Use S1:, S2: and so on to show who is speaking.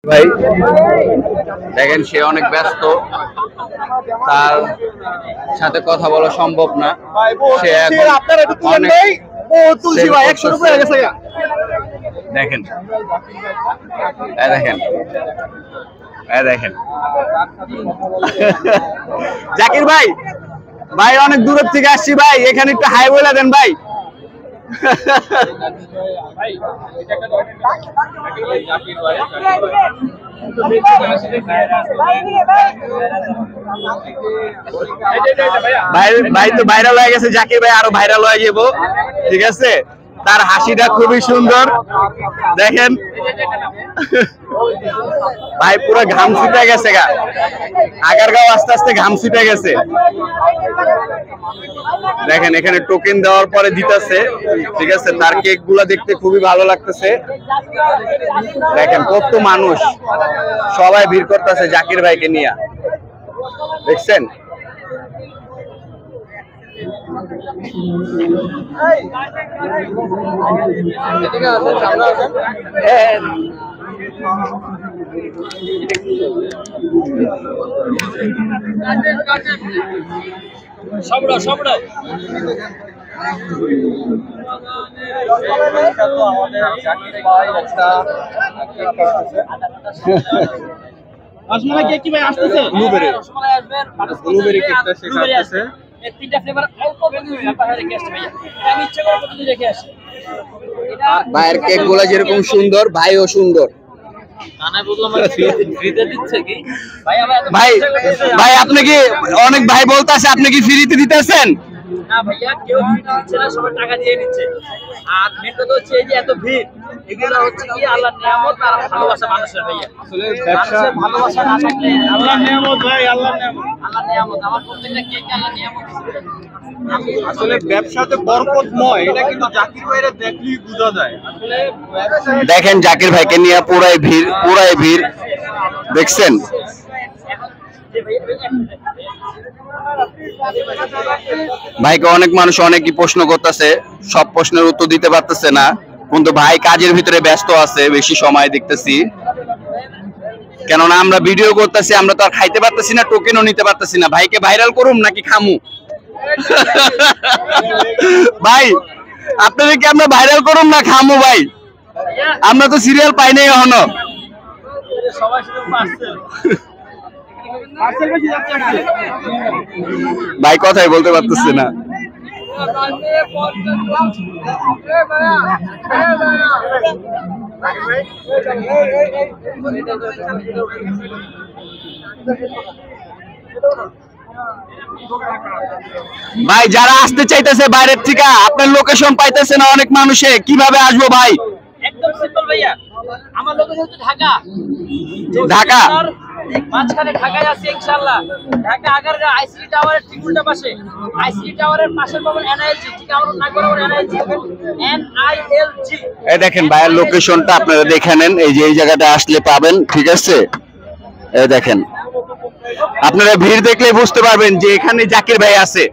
S1: ভাই দেখেন সে অনেক ব্যস্ত, তার সাথে কথা বলা সম্ভব না। সে দেখেন দেখেন দেখেন জাকির ভাই, ভাই অনেক দূরের থেকে আসছি ভাই, এখানে একটু হাই বলে দেন ভাই। ভাই তো ভাইরাল হয়ে গেছে, জাকির ভাই আরো ভাইরাল হয়ে যাবো, ঠিক আছে। তার হাসিটা খুবই সুন্দর, দেখেন ভাই পুরো ঘাম ছুটে গেছে গা, আগারগাঁও আস্তে আস্তে ঘাম ছুটে গেছে। দেখেন এখানে টোকেন দেওয়ার পরে দিতেছে, ঠিক আছে। তার কেক গুলা দেখতে খুবই ভালো লাগতেছে। দেখেন কত মানুষ, সবাই ভিড় করতেছে জাকির ভাইকে নিয়ে, দেখছেন। ভাইয়ের কেক গুলা যেরকম সুন্দর, ভাইও সুন্দর। ভাই ভাই আপনি কি, অনেক ভাই বলতেছে আপনি কি ফ্রিতে দিতেছেন?
S2: না ভাইয়া, কেউ দিচ্ছে না, সবাই টাকা দিয়ে নিচ্ছে। আর মেন কথা হচ্ছে এই যে এত ভিড়, এগুলো হচ্ছে কি আল্লাহর নিয়ামত আর ভালোবাসা মানুষের। ভাইয়া আসলে ব্যবসা ভালোবাসা না থাকলে আল্লাহর নিয়ামত, ভাই আল্লাহর নিয়ামত, আল্লাহর নিয়ামত। আমার প্রত্যেকটা কেক আল্লাহর নিয়ামত।
S3: আসলে ব্যবসাতে বরকতময়, এটা কিন্তু জাকির ভাইরে দেখলেই বোঝা যায়। আসলে
S1: দেখেন জাকির ভাইকে নিয়ে পুরাই ভিড়, দেখছেন। ভাইকে অনেক মানুষ অনেকই প্রশ্ন করতেছে, সব প্রশ্নের উত্তর দিতে পারতেছে না, কিন্তু ভাই কাজের ভিতরে ব্যস্ত আছে, বেশি সময় দেখতেছি। কেননা আমরা ভিডিও করতেছি, আমরা তো আর খাইতে পারতেছি না, টোকেনও নিতে পারতেছি না। ভাইকে ভাইরাল করুম নাকি খামু? ভাই আপনাদের কি আমরা ভাইরাল করুম না খামু? ভাই আমরা তো সিরিয়াল পাই নাই এখনো। ভাই কথাই বলতে পারতেছে না। ভাই যারা আসতে চাইতেছে বাইরের থেকে, আপনার লোকেশন পাইতেছে না অনেক মানুষে, কিভাবে আসবো ভাই?
S2: একদম সিম্পল ভাইয়া, আমার লোকেশন হচ্ছে ঢাকা।
S1: ঢাকা
S2: মাঝখানে ঢাকায় আছে ইনশাআল্লাহ। ঢাকা আগারগাঁও আইসিডি টাওয়ারের ঠিক উল্টা পাশে, আইসিডি টাওয়ারের পাশের পাবেন এনআইএলজি, ঠিক আমার নাম বরাবর এনআইএলজি, এনআইএলজি।
S1: এই দেখেন ভাইয়ের লোকেশনটা আপনারা দেখে নেন, এই যে এই জায়গাটা আসলে পাবেন, ঠিক আছে। এই দেখেন, আপনারা ভিড় দেখলে বুঝতে পারবেন যে এখানে জাকির ভাই আছে।